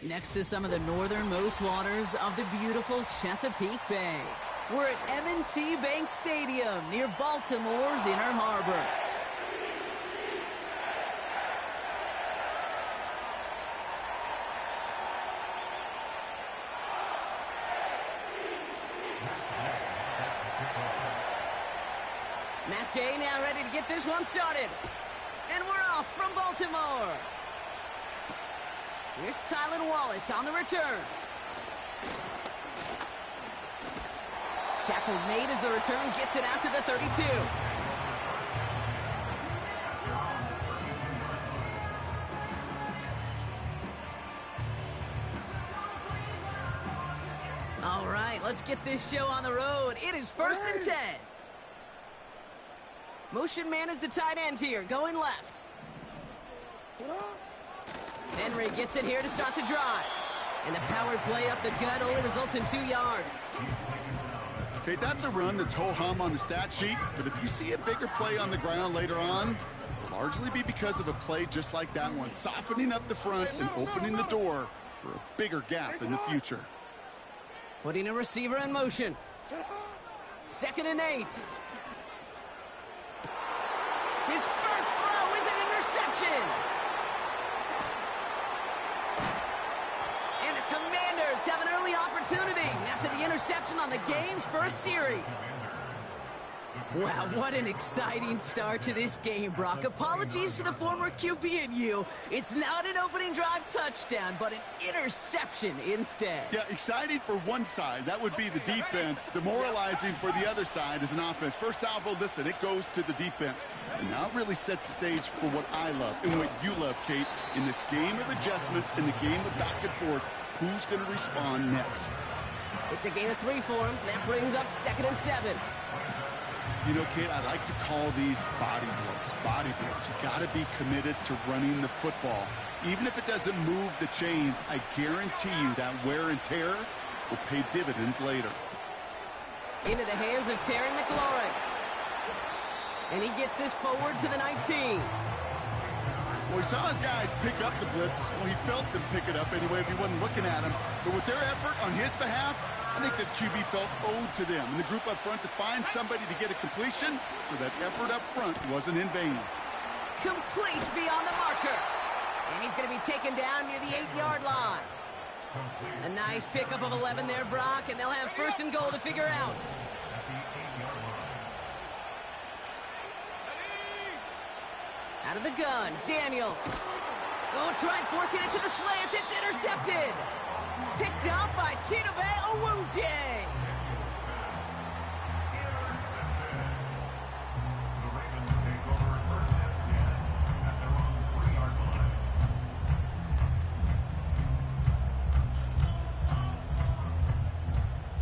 next to some of the northernmost waters of the beautiful Chesapeake Bay. We're at M&T Bank Stadium near Baltimore's Inner Harbor. Matt Gay now ready to get this one started. And we're off from Baltimore. Here's Tylan Wallace on the return. Tackle made as the return gets it out to the 32. All right, let's get this show on the road. It is 1st and 10. Motion man is the tight end here, going left. Henry gets it here to start the drive. And the power play up the gut only results in 2 yards. Okay, that's a run that's ho-hum on the stat sheet, but if you see a bigger play on the ground later on, it'll largely be because of a play just like that one, softening up the front and opening the door for a bigger gap in the future. Putting a receiver in motion. 2nd and 8. His first throw is an interception. And the Commanders have an early opportunity after the interception on the game's first series. Wow, what an exciting start to this game, Brock. Apologies to the former QB and you. It's not an opening drive touchdown, but an interception instead. Yeah, exciting for one side. That would be the defense. Demoralizing for the other side as an offense. First salvo, listen, it goes to the defense. And now it really sets the stage for what I love and what you love, Kate. In this game of adjustments, in the game of back and forth, who's going to respond next? It's a gain of 3 for him. That brings up 2nd and 7. You know, Kate, I like to call these body blows. Body blows. You got to be committed to running the football. Even if it doesn't move the chains, I guarantee you that wear and tear will pay dividends later. Into the hands of Terry McLaurin. And he gets this forward to the 19. Well, he saw his guys pick up the blitz. Well, he felt them pick it up anyway if he wasn't looking at him. But with their effort on his behalf, I think this QB felt owed to them and the group up front to find somebody to get a completion so that effort up front wasn't in vain. Complete beyond the marker. And he's going to be taken down near the 8-yard line. A nice pickup of 11 there, Brock, and they'll have 1st and goal to figure out. Out of the gun, Daniels. Oh, tried forcing it to the slant. It's intercepted. Picked up by Chidobe Awuzie.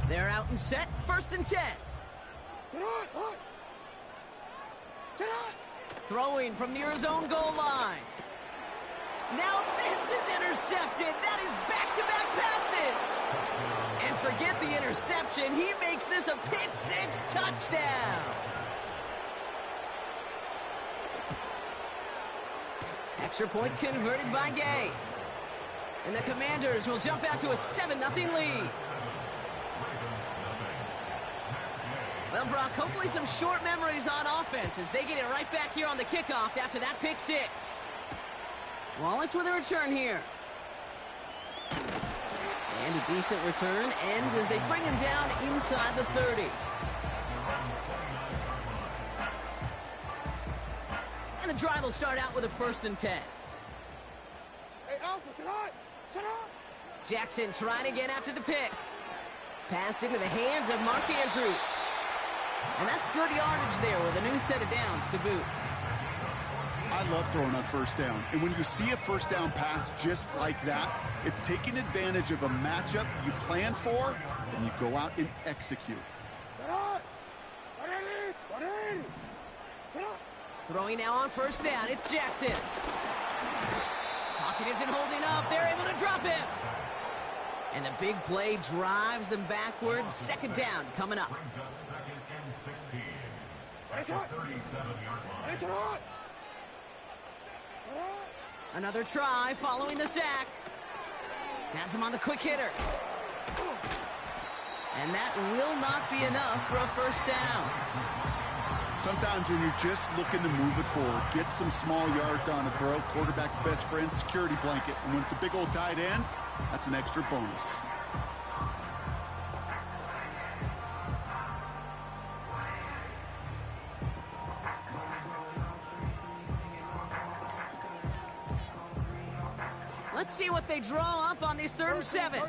They're out and set. 1st and 10. Throwing from near his own goal line. Now this is intercepted. That is back-to-back passes. And forget the interception. He makes this a pick-6 touchdown. Extra point converted by Gay. And the Commanders will jump out to a 7-0 lead. Well, Brock, hopefully some short memories on offense as they get it right back here on the kickoff after that pick-6. Wallace with a return here. And a decent return ends as they bring him down inside the 30. And the drive will start out with a 1st and 10. Hey, Alpha, sit on! Jackson trying again after the pick. Pass into the hands of Mark Andrews. And that's good yardage there with a new set of downs to boot. I love throwing on 1st down. And when you see a 1st down pass just like that, it's taking advantage of a matchup you plan for, and you go out and execute. Throwing now on 1st down. It's Jackson. Pocket isn't holding up. They're able to drop him. And the big play drives them backwards. 2nd down coming up. Another try following the sack. Has him on the quick hitter. And that will not be enough for a first down. Sometimes when you're just looking to move it forward, get some small yards on a throw, quarterback's best friend, security blanket. And when it's a big old tight end, that's an extra bonus. Let's see what they draw up on this 3rd and 7.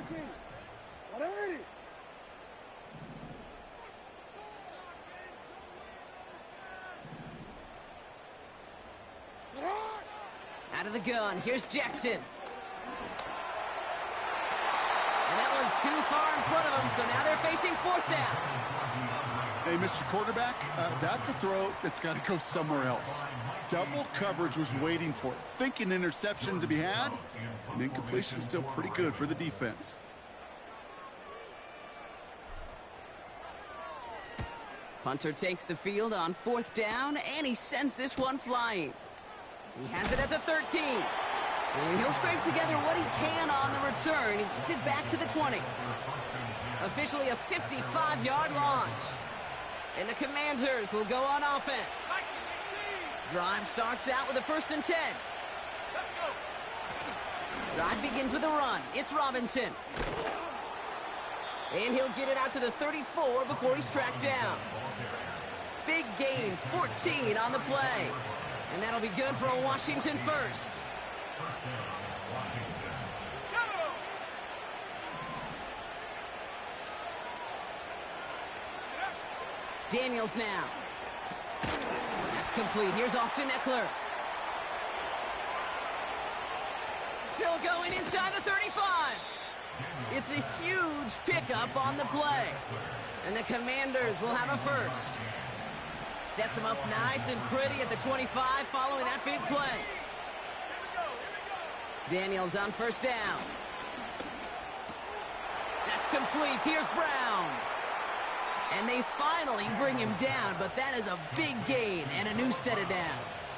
Out of the gun, here's Jackson. And that one's too far in front of them, so now they're facing 4th down. Hey, Mr. Quarterback, that's a throw that's got to go somewhere else. Double coverage was waiting for it. Thinking interception to be had, and incompletion still pretty good for the defense. Punter takes the field on 4th down, and he sends this one flying. He has it at the 13. And he'll scrape together what he can on the return. He gets it back to the 20. Officially a 55-yard launch. And the Commanders will go on offense. Drive starts out with a 1st and 10. Drive begins with a run. It's Robinson. And he'll get it out to the 34 before he's tracked down. Big gain, 14 on the play. And that'll be good for a Washington first. Daniels now. That's complete. Here's Austin Eckler. Still going inside the 35. It's a huge pickup on the play. And the Commanders will have a first. Sets him up nice and pretty at the 25 following that big play. Daniels on 1st down. That's complete. Here's Brown. And they finally bring him down, but that is a big gain and a new set of downs.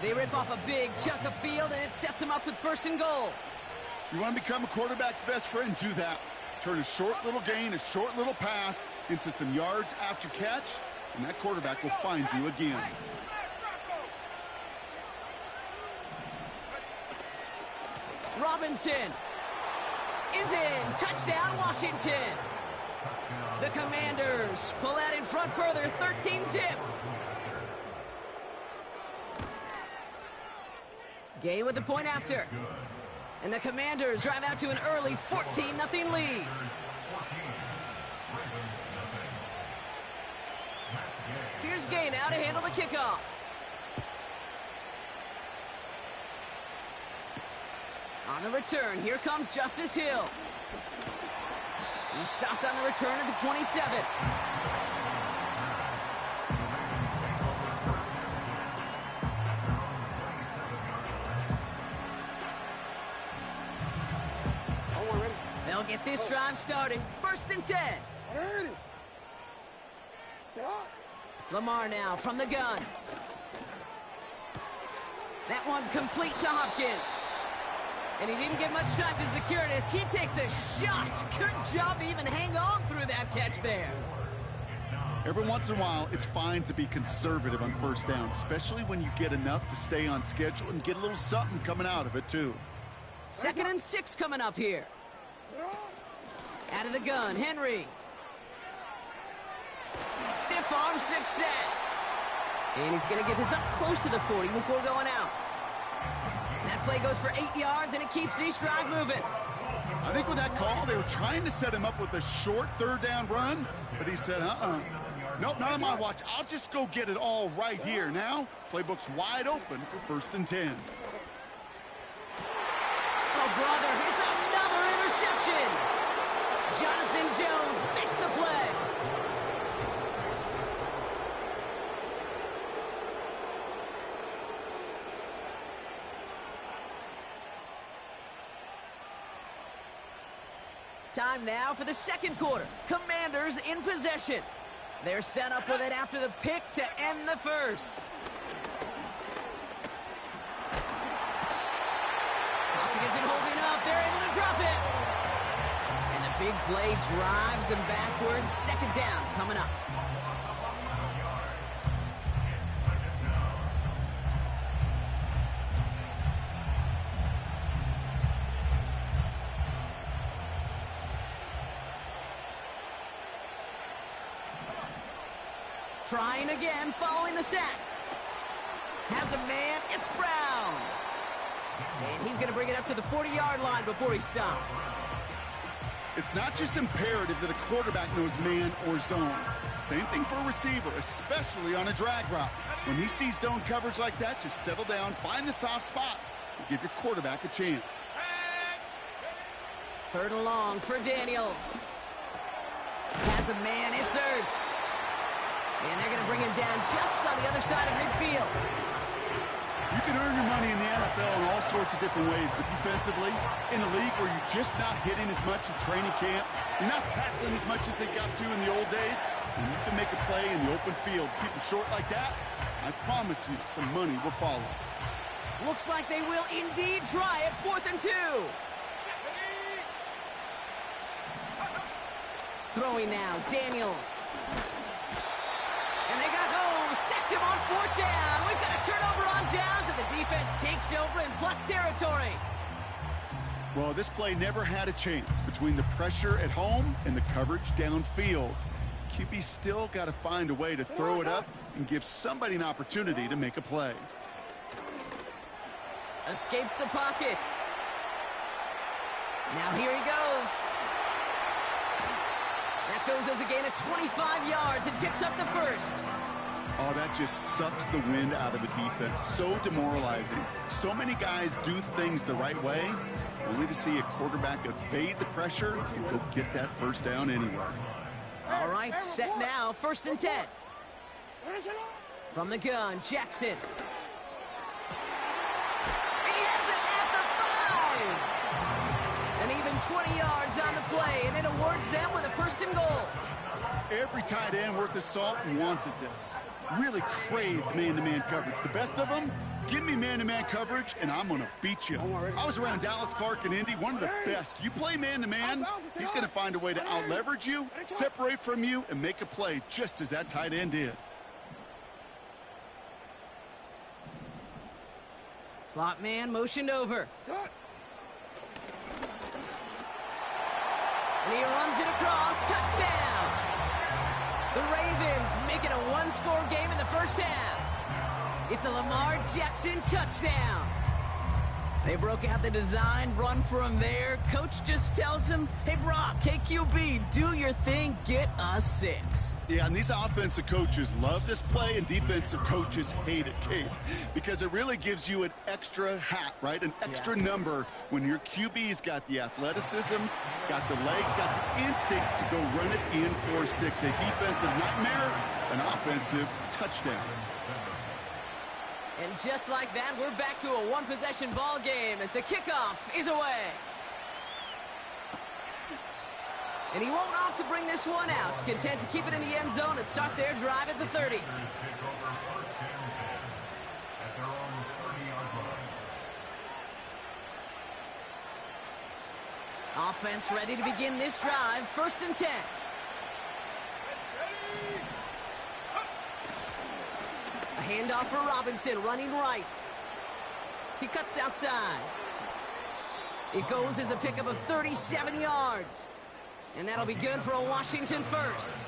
They rip off a big chunk of field, and it sets him up with 1st and goal. You want to become a quarterback's best friend? Do that. Turn a short little gain, a short little pass into some yards after catch, and that quarterback will find you again. Robinson is in. Touchdown, Washington. The Commanders pull out in front further, 13-zip. Gay with the point after. And the Commanders drive out to an early 14-0 lead. Here's Gay now to handle the kickoff. On the return, here comes Justice Hill. He stopped on the return at the 27. They'll get this drive started. 1st and 10. Lamar now from the gun. That one complete to Hopkins. And he didn't get much time to secure it as he takes a shot. Good job to even hang on through that catch there. Every once in a while, it's fine to be conservative on 1st down, especially when you get enough to stay on schedule and get a little something coming out of it, too. 2nd and 6 coming up here. Out of the gun, Henry. Stiff arm success. And he's going to get this up close to the 40 before going out. That play goes for 8 yards, and it keeps this drive moving. I think with that call, they were trying to set him up with a short 3rd down run, but he said, nope, not on my watch. I'll just go get it all right here. Now, playbook's wide open for 1st and 10. Oh, brother, it's another interception. Jonathan Jones makes the play. Time now for the 2nd quarter. Commanders in possession. They're set up with it after the pick to end the 1st. Pocket isn't holding up. They're able to drop it. And the big play drives them backwards. Second down coming up. Trying again, following the sack. Has a man, it's Brown. And he's going to bring it up to the 40-yard line before he stops. It's not just imperative that a quarterback knows man or zone. Same thing for a receiver, especially on a drag route. When he sees zone coverage like that, just settle down, find the soft spot, and give your quarterback a chance. Third and long for Daniels. Has a man, it's Ertz. And they're going to bring him down just on the other side of midfield. You can earn your money in the NFL in all sorts of different ways, but defensively, in a league where you're just not hitting as much in training camp, you're not tackling as much as they got to in the old days, and you can make a play in the open field, keep them short like that, I promise you some money will follow. Looks like they will indeed try it. 4th and 2. Throwing now, Daniels. And they got home, sacked him on 4th down. We've got a turnover on downs, and the defense takes over in plus territory. Well, this play never had a chance between the pressure at home and the coverage downfield. QB still got to find a way to throw it up and give somebody an opportunity to make a play. Escapes the pocket. Now here he goes. That goes as a gain of 25 yards and picks up the first. Oh, that just sucks the wind out of a defense. So demoralizing. So many guys do things the right way, only to see a quarterback evade the pressure and go get that first down anyway. All right, set now, 1st and 10. From the gun, Jackson. He has it at the 5. And even 20 yards on the play, and it awards them with a 1st and goal. Every tight end worth his salt wanted this. Really craved man-to-man coverage. The best of them, give me man-to-man coverage, and I'm going to beat you. I was around Dallas Clark and Indy, one of the best. You play man-to-man, he's going to find a way to out-leverage you, separate from you, and make a play just as that tight end did. Slot man motioned over. And he runs it across. Touchdown! The Ravens make it a one-score game in the first half. It's a Lamar Jackson touchdown. They broke out the design, run for him there. Coach just tells him, hey, Brock, hey, QB, do your thing, get us 6. Yeah, and these offensive coaches love this play, and defensive coaches hate it, Kate, because it really gives you an extra hat, right? An extra number when your QB's got the athleticism, got the legs, got the instincts to go run it in for 6. A defensive nightmare, an offensive touchdown. And just like that, we're back to a one-possession ball game as the kickoff is away. And he won't opt to bring this one out. Content to keep it in the end zone and start their drive at the 30. Offense ready to begin this drive. 1st and 10. A handoff for Robinson, running right. He cuts outside. It goes as a pickup of 37 yards. And that'll be good for a Washington first.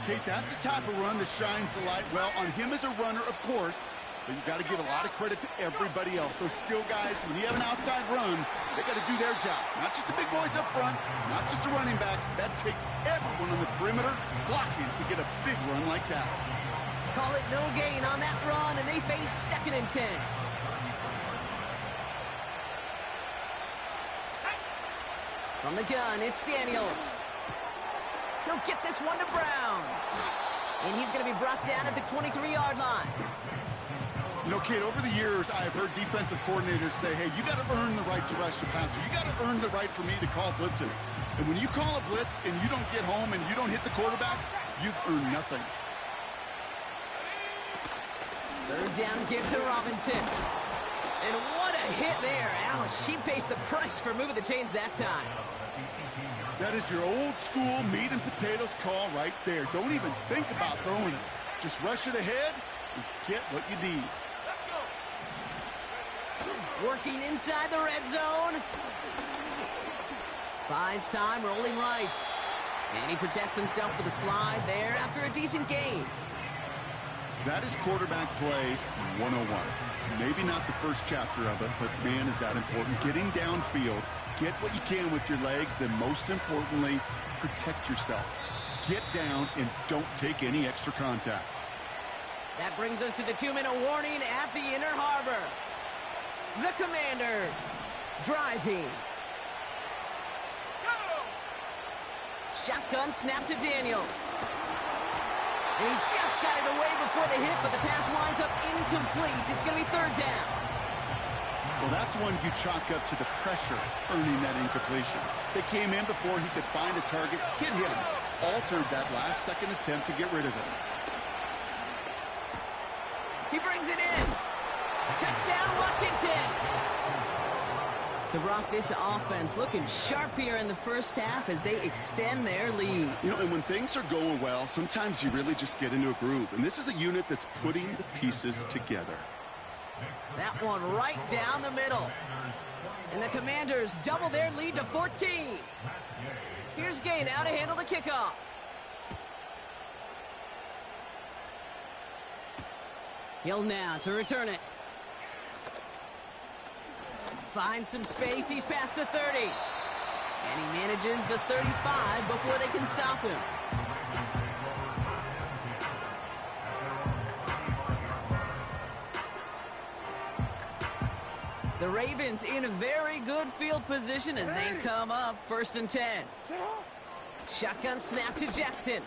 Kate, that's the type of run that shines the light well on him as a runner, of course, but you've got to give a lot of credit to everybody else. Those skill guys, when you have an outside run, they got to do their job. Not just the big boys up front, not just the running backs. That takes everyone on the perimeter blocking to get a big run like that. Call it no gain on that run, and they face 2nd and 10. From the gun, it's Daniels. He'll get this one to Brown. And he's going to be brought down at the 23-yard line. You know, Kate, over the years, I've heard defensive coordinators say, hey, you got to earn the right to rush the passer. You got to earn the right for me to call blitzes. And when you call a blitz and you don't get home and you don't hit the quarterback, you've earned nothing. 3rd down give to Robinson. And what a a hit there. Ouch, she pays the price for moving the chains that time. That is your old school meat and potatoes call right there. Don't even think about throwing it. Just rush it ahead and get what you need. Working inside the red zone. Buys time, rolling right. And he protects himself with a slide there after a decent gain. That is quarterback play 101. Maybe not the first chapter of it, but man, is that important. Getting downfield, get what you can with your legs, then most importantly, protect yourself. Get down and don't take any extra contact. That brings us to the 2-minute warning at the Inner Harbor. The Commanders driving. Shotgun snap to Daniels. And he just got it away before the hit, but the pass winds up incomplete. It's going to be third down. Well, that's one you chalk up to the pressure earning that incompletion. They came in before he could find a target, hit him, altered that last-second attempt to get rid of it. He brings it in. Touchdown, Washington. So, Brock, this offense looking sharp here in the first half as they extend their lead. You know, and when things are going well, sometimes you really just get into a groove. And this is a unit that's putting the pieces together. That one right down the middle. And the Commanders double their lead to 14. Here's Gay now to handle the kickoff. Hill now to return it. Finds some space. He's past the 30. And he manages the 35 before they can stop him. The Ravens in a very good field position as they come up 1st and 10. Shotgun snap to Jackson.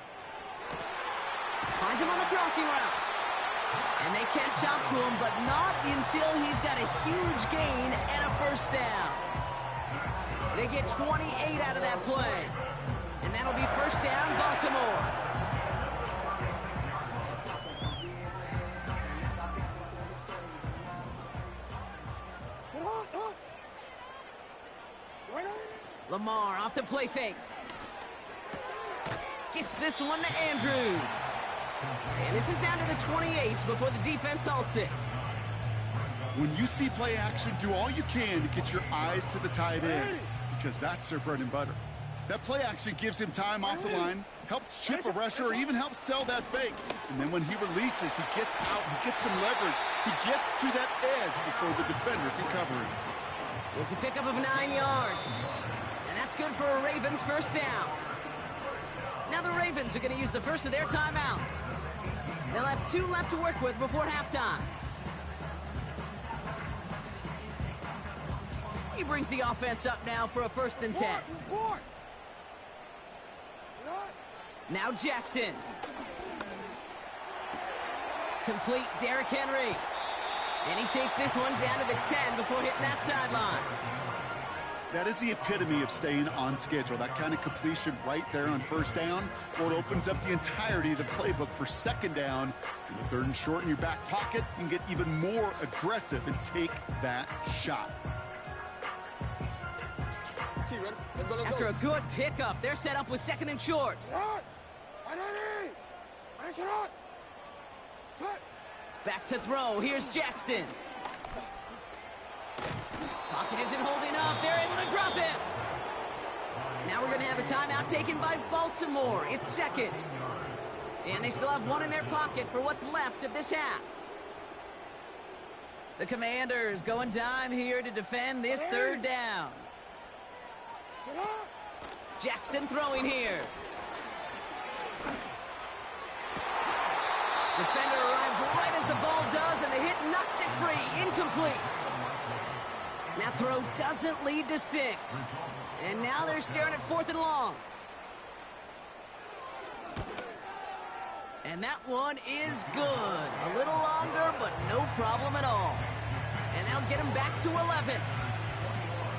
Finds him on the crossing route. And they catch up to him, but not until he's got a huge gain and a first down. They get 28 out of that play. And that'll be first down, Baltimore. Lamar off the play fake. Gets this one to Andrews. And this is down to the 28 before the defense halts it. When you see play action, do all you can to get your eyes to the tight end, because that's their bread and butter. That play action gives him time off the line, helps chip a rusher, or even helps sell that fake. And then when he releases, he gets out, he gets some leverage. He gets to that edge before the defender can cover him. It's a pickup of 9 yards. And that's good for a Ravens first down. Now the Ravens are going to use the first of their timeouts. They'll have 2 left to work with before halftime. He brings the offense up now for a 1st and 10. Now Jackson. Complete Derrick Henry. And he takes this one down to the 10 before hitting that sideline. That is the epitome of staying on schedule. That kind of completion right there on first down, or it opens up the entirety of the playbook for second down. And the 3rd and short in your back pocket, you can get even more aggressive and take that shot. After a good pickup, they're set up with 2nd and short. Back to throw. Here's Jackson. Pocket isn't holding up. They're able to drop him. Now we're going to have a timeout taken by Baltimore. It's 2nd. And they still have 1 in their pocket for what's left of this half. The Commanders going dime here to defend this 3rd down. Jackson throwing here. Defender arrives right as the ball does, and the hit knocks it free. Incomplete. That throw doesn't lead to 6. And now they're staring at 4th and long. And that one is good. A little longer, but no problem at all. And that'll get him back to 11.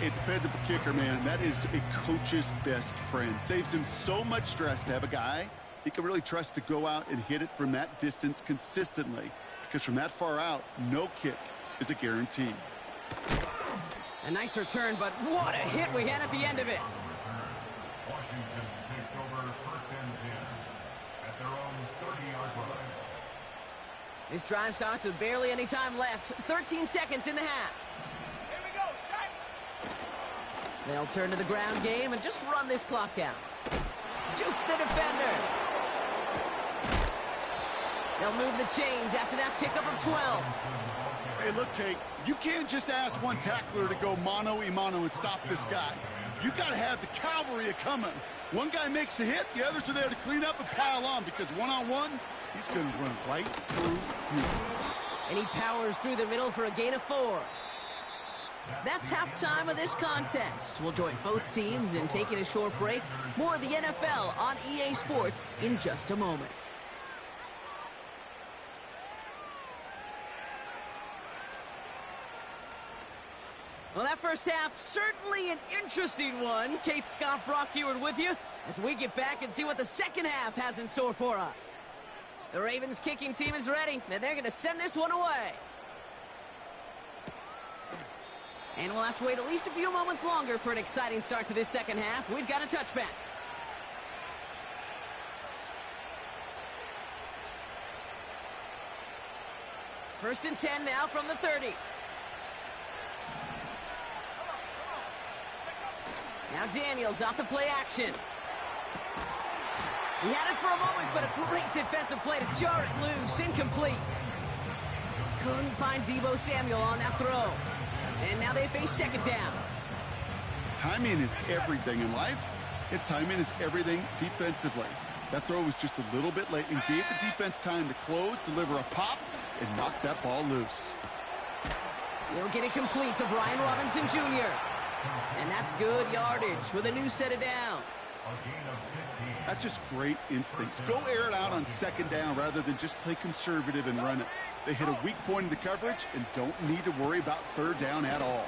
A dependable kicker, man. That is a coach's best friend. Saves him so much stress to have a guy he can really trust to go out and hit it from that distance consistently. Because from that far out, no kick is a guarantee. A nice return, but what a hit we had at the end of it. Washington takes over 1st and 10 at their own 30-yard line. This drive starts with barely any time left. 13 seconds in the half. Here we go, shot. They'll turn to the ground game and just run this clock out. Juke the defender. They'll move the chains after that pickup of 12. Hey, look, Kate, you can't just ask one tackler to go mano-a-mano and stop this guy. You got to have the cavalry coming. One guy makes a hit, the others are there to clean up and pile on, because one-on-one, he's going to run right through you. And he powers through the middle for a gain of 4. That's halftime of this contest. We'll join both teams in taking a short break. More of the NFL on EA Sports in just a moment. Well, that first half, certainly an interesting one. Kate, Scott, Brock Heward with you as we get back and see what the second half has in store for us. The Ravens kicking team is ready, and they're going to send this one away. And we'll have to wait at least a few moments longer for an exciting start to this second half. We've got a touchback. First and 10 now from the 30. Now Daniels off the play action. He had it for a moment, but a great defensive play to jar it loose. Incomplete. Couldn't find Deebo Samuel on that throw. And now they face second down. Timing is everything in life, and timing is everything defensively. That throw was just a little bit late and gave the defense time to close, deliver a pop, and knock that ball loose. He'll get it complete to Brian Robinson Jr. And that's good yardage with a new set of downs. That's just great instincts. Go air it out on second down rather than just play conservative and run it. They hit a weak point in the coverage and don't need to worry about third down at all.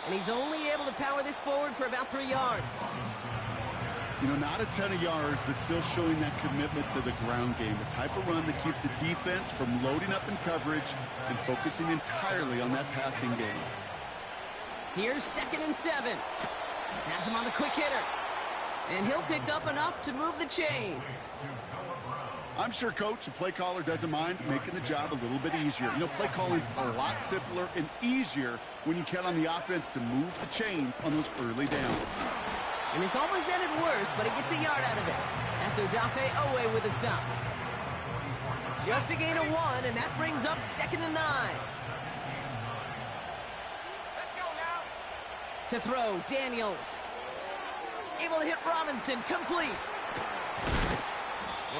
And he's only able to power this forward for about 3 yards. You know, not a ton of yards, but still showing that commitment to the ground game. The type of run that keeps the defense from loading up in coverage and focusing entirely on that passing game. Here's 2nd and 7. Has him on the quick hitter. And he'll pick up enough to move the chains. I'm sure coach and play caller doesn't mind making the job a little bit easier. You know, play calling's a lot simpler and easier when you count on the offense to move the chains on those early downs. And it's almost ended worse, but he gets a yard out of it. That's Odafe Owe with a stop. Just a gain of 1, and that brings up 2nd and 9. To throw, Daniels. Able to hit Robinson, complete.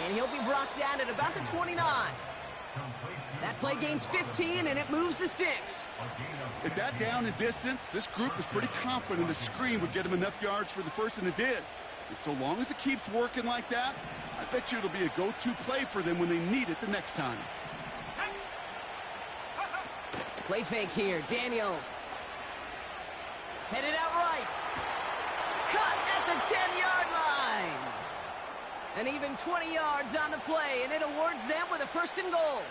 And he'll be brought down at about the 29. That play gains 15, and it moves the sticks. At that down and distance, this group was pretty confident a screen would get him enough yards for the first, and it did. And so long as it keeps working like that, I bet you it'll be a go-to play for them when they need it the next time. Play fake here, Daniels. Headed out right. Cut at the 10-yard line. And even 20 yards on the play, and it awards them with a 1st and goal.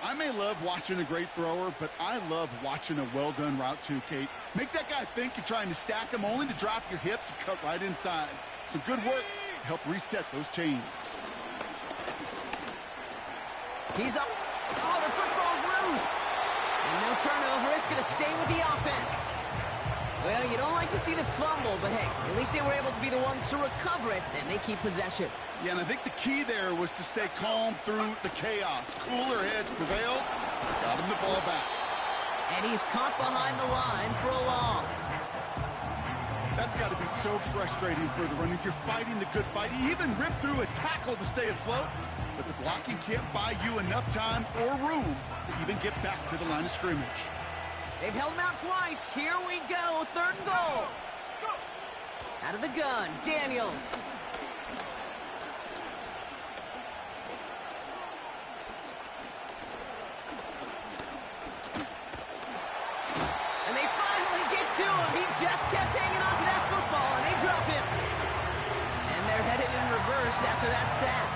I may love watching a great thrower, but I love watching a well-done route too, Kate. Make that guy think you're trying to stack him only to drop your hips and cut right inside. Some good work to help reset those chains. He's up. Oh, the football's loose. And no turnover. It's going to stay with the offense. Well, you don't like to see the fumble, but hey, at least they were able to be the ones to recover it, and they keep possession. Yeah, and I think the key there was to stay calm through the chaos. Cooler heads prevailed, got him the ball back. And he's caught behind the line for a loss. That's got to be so frustrating for the runner. You're fighting the good fight. He even ripped through a tackle to stay afloat, but the blocking can't buy you enough time or room to even get back to the line of scrimmage. They've held him out twice. Here we go. 3rd and goal. Out of the gun, Daniels. And they finally get to him. He just kept hanging on to that football, and they drop him. And they're headed in reverse after that sack.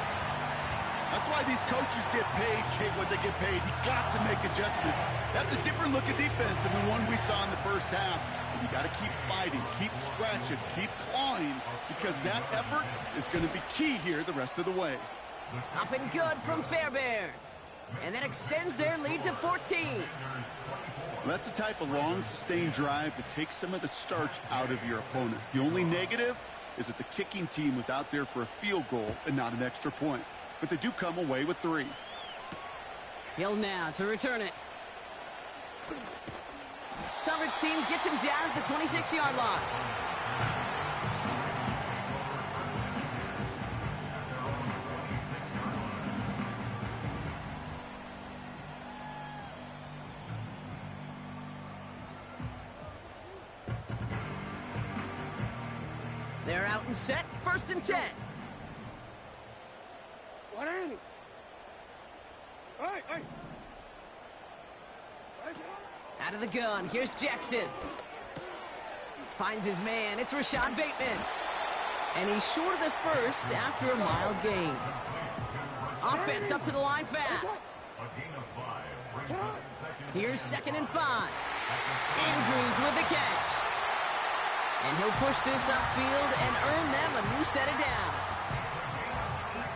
That's why these coaches get paid, Kate, what they get paid. You got to make adjustments. That's a different look at defense than the one we saw in the first half. You got to keep fighting, keep scratching, keep clawing, because that effort is going to be key here the rest of the way. Up and good from Fairbairn. And that extends their lead to 14. Well, that's the type of long, sustained drive that takes some of the starch out of your opponent. The only negative is that the kicking team was out there for a field goal and not an extra point. But they do come away with 3. Hill now to return it. Coverage team gets him down at the 26-yard line. They're out and set, 1st and 10. What are you? Hey! Out of the gun, here's Jackson. Finds his man, it's Rashad Bateman. And he's short of the first after a mile gain. Offense up to the line fast. Here's 2nd and 5. Andrews with the catch. And he'll push this upfield and earn them a new set of downs.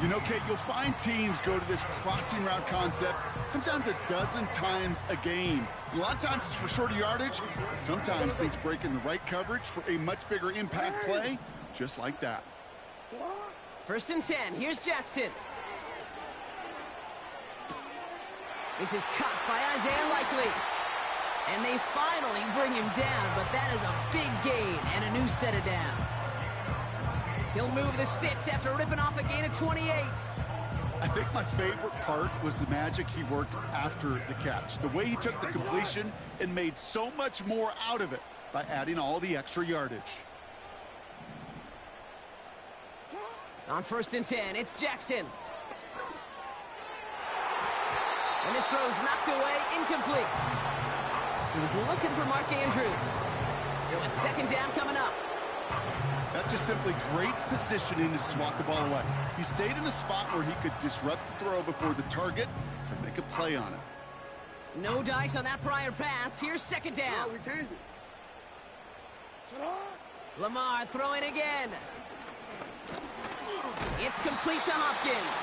You know, Kate, you'll find teams go to this crossing route concept sometimes a dozen times a game. A lot of times it's for shorter yardage, but sometimes things break in the right coverage for a much bigger impact play, just like that. 1st and 10, here's Jackson. This is caught by Isaiah Likely. And they finally bring him down, but that is a big gain and a new set of downs. He'll move the sticks after ripping off a gain of 28. I think my favorite part was the magic he worked after the catch. The way he took the completion and made so much more out of it by adding all the extra yardage. On 1st and 10, it's Jackson. And this throw's knocked away, incomplete. He was looking for Mark Andrews. So it's 2nd down coming up. That's just simply great positioning to swat the ball away. He stayed in a spot where he could disrupt the throw before the target or make a play on it. No dice on that prior pass. Here's 2nd down. We changed it. Lamar throwing again. It's complete to Hopkins.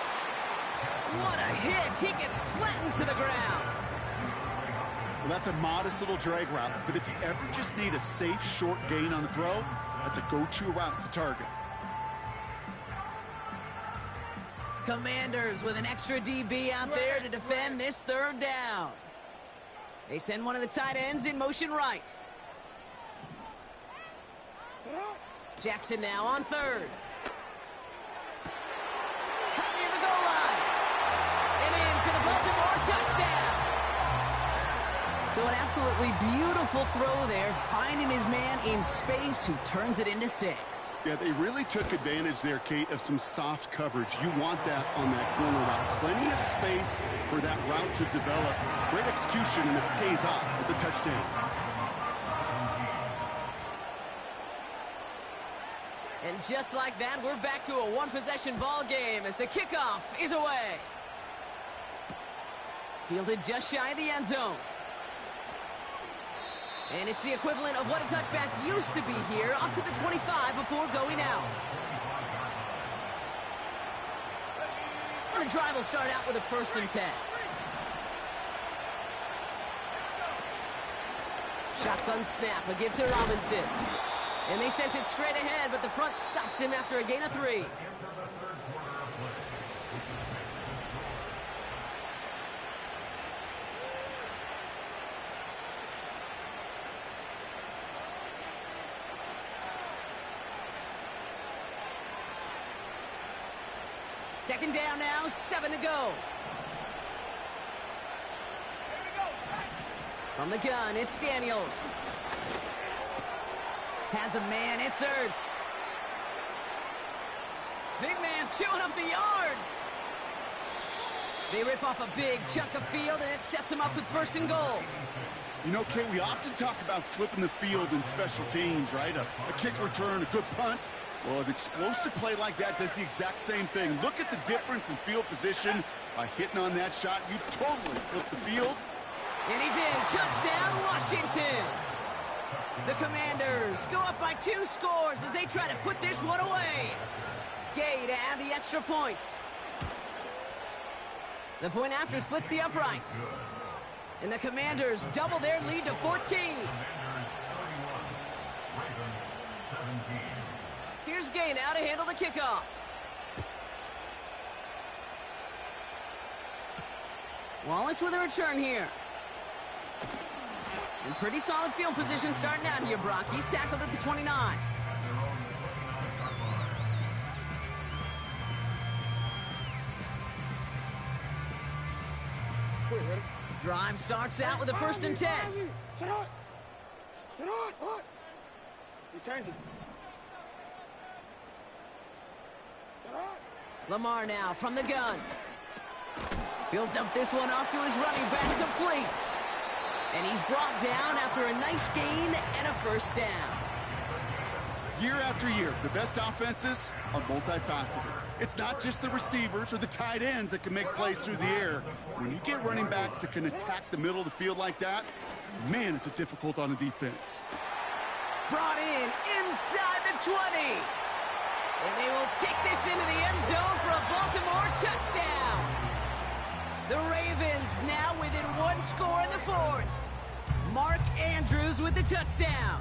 What a hit. He gets flattened to the ground. Well, that's a modest little drag route, but if you ever just need a safe, short gain on the throw, that's a go-to route to target. Commanders with an extra DB out there to defend this 3rd down. They send one of the tight ends in motion right. Jackson now on 3rd. Cut near the goal line. And in for the Baltimore touchdown. So an absolutely beautiful throw there, finding his man in space who turns it into 6. Yeah, they really took advantage there, Kate, of some soft coverage. You want that on that corner route. Plenty of space for that route to develop. Great execution, and it pays off for the touchdown. And just like that, we're back to a one-possession ball game as the kickoff is away. Fielded just shy of the end zone. And it's the equivalent of what a touchback used to be here, up to the 25 before going out. And the drive will start out with a 1st and 10. Shotgun snap, a give to Robinson. And they sent it straight ahead, but the front stops him after a gain of 3. Second down now, 7 to go. From the gun, it's Daniels. Has a man, it's Ertz. Big man showing up the yards. They rip off a big chunk of field, and it sets them up with 1st and goal. You know, Kate, we often talk about flipping the field in special teams, right? A kick return, a good punt. Well, an explosive play like that does the exact same thing. Look at the difference in field position. By hitting on that shot, you've totally flipped the field. And he's in. Touchdown, Washington. The Commanders go up by 2 scores as they try to put this one away. Gay to add the extra point. The point after splits the uprights. And the Commanders double their lead to 14. Commanders 31, Ravens 17. Here's Gay now to handle the kickoff. Wallace with a return here. And pretty solid field position starting out here, Brock. He's tackled at the 29. Drive starts out with a 1st and 10. Lamar now from the gun. Builds up this one off to his running back, complete. And he's brought down after a nice gain and a 1st down. Year after year, the best offenses are multifaceted. It's not just the receivers or the tight ends that can make plays through the air. When you get running backs that can attack the middle of the field like that, man, it's difficult on a defense. Brought in inside the 20. And they will take this into the end zone for a Baltimore touchdown. The Ravens now within 1 score in the 4th. Mark Andrews with the touchdown.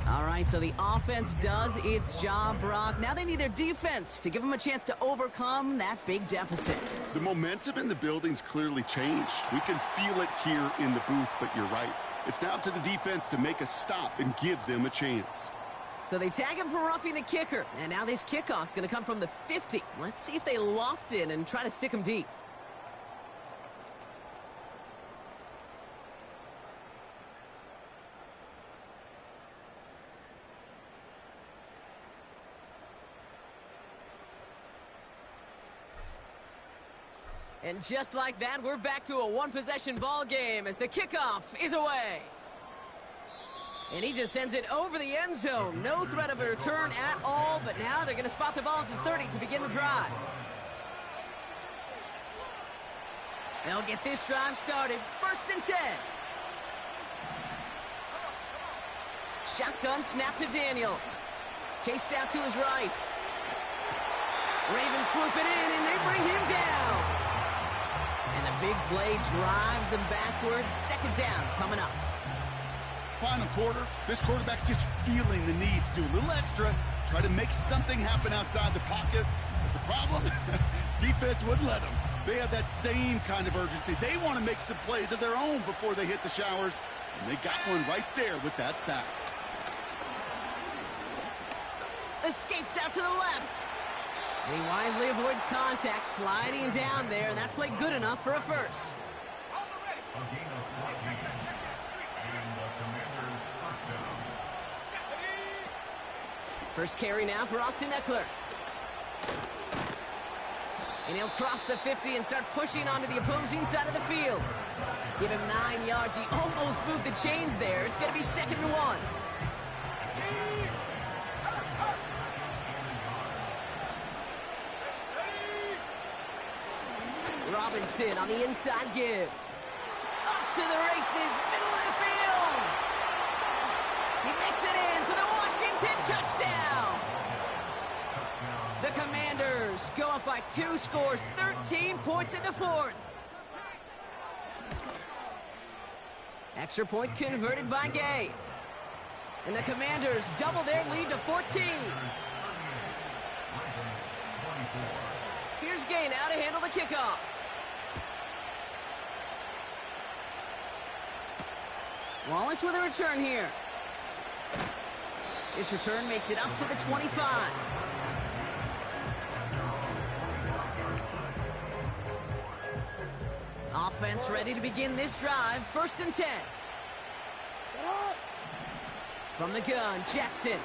All right, so the offense does its job, Brock. Now they need their defense to give them a chance to overcome that big deficit. The momentum in the building's clearly changed. We can feel it here in the booth, but you're right. It's now to the defense to make a stop and give them a chance. So they tag him for roughing the kicker. And now this kickoff's going to come from the 50. Let's see if they loft in and try to stick him deep. And just like that, we're back to a 1-possession ball game as the kickoff is away. And he just sends it over the end zone. No threat of a return at all, but now they're going to spot the ball at the 30 to begin the drive. They'll get this drive started. 1st and 10. Shotgun snap to Daniels. Chased out to his right. Ravens swoop it in, and they bring him down. And the big play drives them backwards. 2nd down coming up. Final quarter, this quarterback's just feeling the need to do a little extra, try to make something happen outside the pocket. But the problem, defense wouldn't let them. They have that same kind of urgency. They want to make some plays of their own before they hit the showers. And they got one right there with that sack. Escapes out to the left. And he wisely avoids contact, sliding down there, and that played good enough for a 1st. A gain of 14. And the Commanders' 1st down. First carry now for Austin Eckler. And he'll cross the 50 and start pushing onto the opposing side of the field. Give him 9 yards. He almost moved the chains there. It's going to be 2nd and 1. Robinson on the inside give. Off to the races, middle of the field. He makes it in for the Washington touchdown. The Commanders go up by 2 scores, 13 points in the 4th. Extra point converted by Gay. And the Commanders double their lead to 14. Here's Gay now to handle the kickoff. Wallace with a return here. This return makes it up to the 25. Offense ready to begin this drive. 1st and 10. From the gun, Jackson.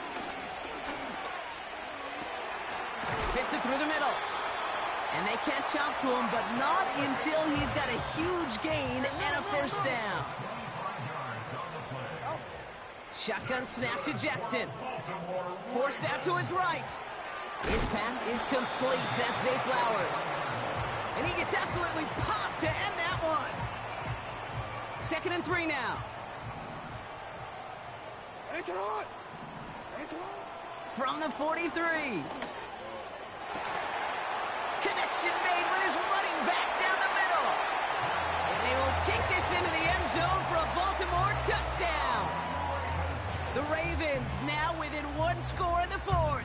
Fits it through the middle. And they catch up to him, but not until he's got a huge gain and a 1st down. Shotgun snap to Jackson. Forced out to his right. His pass is complete. That's Zay Flowers. And he gets absolutely popped to end that one. 2nd and 3 now. From the 43. Connection made with his running back down the middle. And they will take this into the end zone for a Baltimore touchdown. The Ravens now within 1 score in the 4th.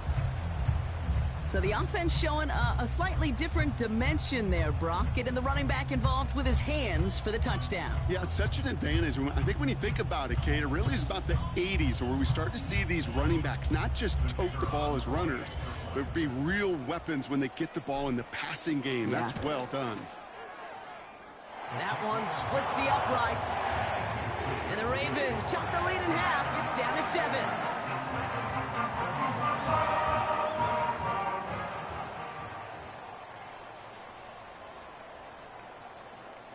So the offense showing a slightly different dimension there, Brock. Getting the running back involved with his hands for the touchdout. Yeah, such an advantage. I think when you think about it, Kate, it really is about the 80s where we start to see these running backs not just tote the ball as runners, but be real weapons when they get the ball in the passing game. Yeah. That's well done. That one splits the uprights. And the Ravens chop the lead in half. It's down to 7.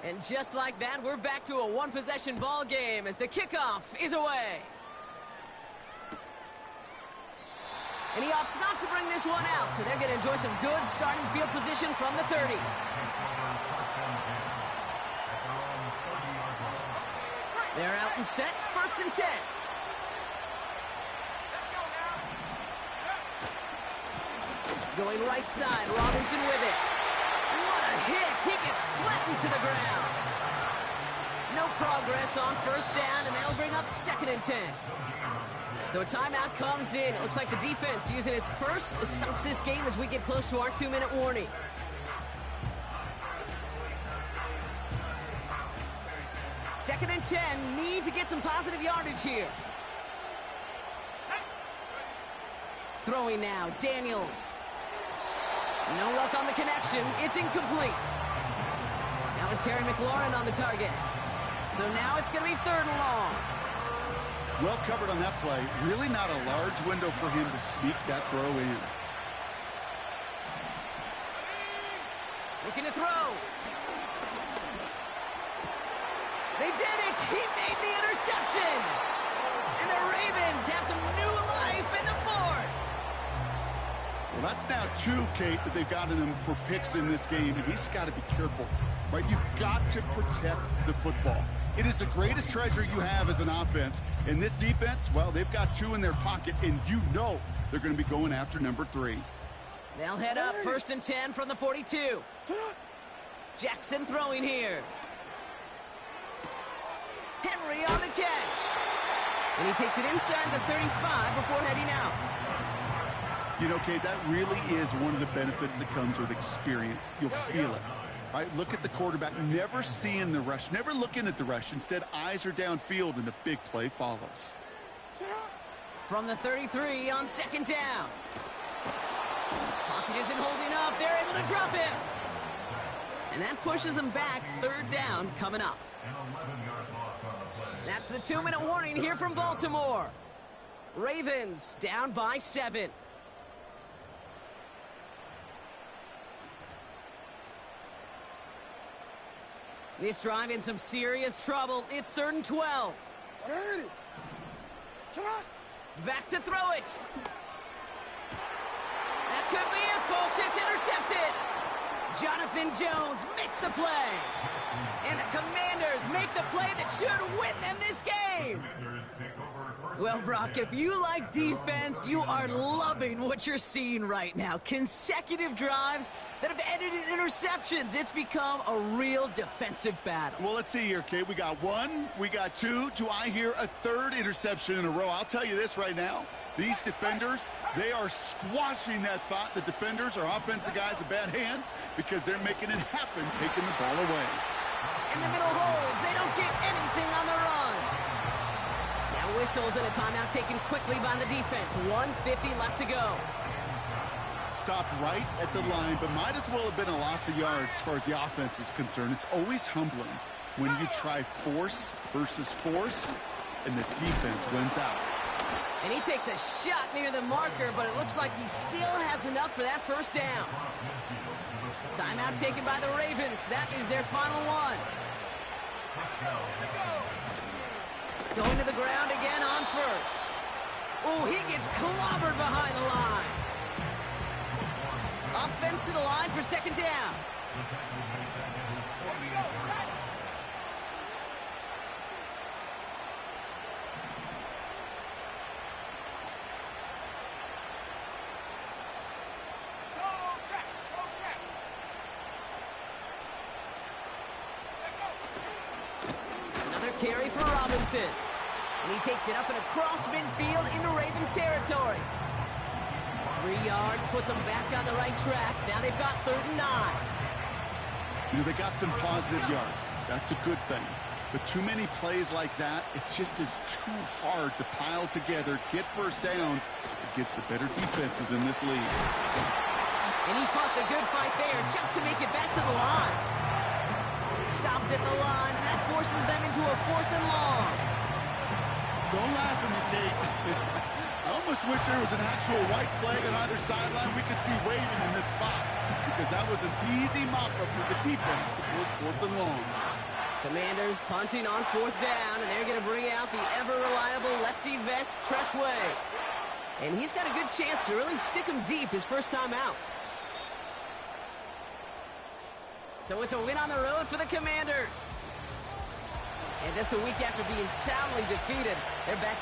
And just like that, we're back to a one-possession ball game as the kickoff is away. And he opts not to bring this one out, so they're going to enjoy some good starting field position from the 30. They're out and set, 1st and 10. Going right side, Robinson with it. What a hit! He gets flattened to the ground. No progress on 1st down, and that'll bring up 2nd and 10. So a timeout comes in. It looks like the defense using its first stops this game as we get close to our 2-minute warning. Second and 10, need to get some positive yardage here. Throwing now, Daniels. No luck on the connection. It's incomplete. Now is Terry McLaurin on the target. So now it's going to be 3rd and long. Well covered on that play. Really not a large window for him to sneak that throw in. Looking to throw. They did it! He made the interception! And the Ravens have some new life in the 4th. Well, that's now 2, Kate, that they've gotten him for picks in this game, and he's got to be careful, right? You've got to protect the football. It is the greatest treasure you have as an offense. And this defense, well, they've got 2 in their pocket, and you know they're going to be going after number 3. They'll head up 1st and 10 from the 42. Jackson throwing here. Henry on the catch. And he takes it inside the 35 before heading out. You know, Kate, that really is one of the benefits that comes with experience. You'll feel it. Right, look at the quarterback, never seeing the rush, never looking at the rush. Instead, eyes are downfield, and the big play follows. From the 33 on 2nd down. Pocket isn't holding up. They're able to drop him. And that pushes them back. 3rd down coming up. That's the 2-minute warning here from Baltimore. Ravens down by 7. This drive in some serious trouble. It's 3rd and 12. Back to throw it. That could be it, folks. It's intercepted. Jonathan Jones makes the play. And the Commanders make the play that should win them this game. Well, Brock, if you like defense, you are loving what you're seeing right now. Consecutive drives that have ended in interceptions. It's become a real defensive battle. Well, let's see here, Kate. We got 1, we got 2. Do I hear a 3rd interception in a row? I'll tell you this right now. These defenders, they are squashing that thought. The defenders are offensive guys with bad hands because they're making it happen, taking the ball away. In the middle holes, they don't get anything on the run. Now whistles and a timeout taken quickly by the defense. 1:50 left to go. Stopped right at the line, but might as well have been a loss of yards as far as the offense is concerned. It's always humbling when you try force versus force, and the defense wins out. And he takes a shot near the marker, but it looks like he still has enough for that 1st down. Timeout taken by the Ravens. That is their final one. Going to the ground again on 1st. Oh, he gets clobbered behind the line. Offense to the line for second down. Another carry for Robinson. And he takes it up and across midfield into Ravens territory. 3 yards, puts them back on the right track. Now they've got 3rd and 9. You know, they got some positive yards. That's a good thing. But too many plays like that, it just is too hard to pile together, get first downs against the better defenses in this league. And he fought the good fight there just to make it back to the line. Stopped at the line, and that forces them into a 4th and long. Don't laugh at me, Kate. I almost wish there was an actual white flag on either sideline we could see waving in this spot, because that was an easy mop-up for the defense to force 4th and long. Commanders punting on 4th down, and they're going to bring out the ever-reliable lefty vets, Tressway. And he's got a good chance to really stick him deep his first time out. So it's a win on the road for the Commanders. And just a week after being soundly defeated, they're back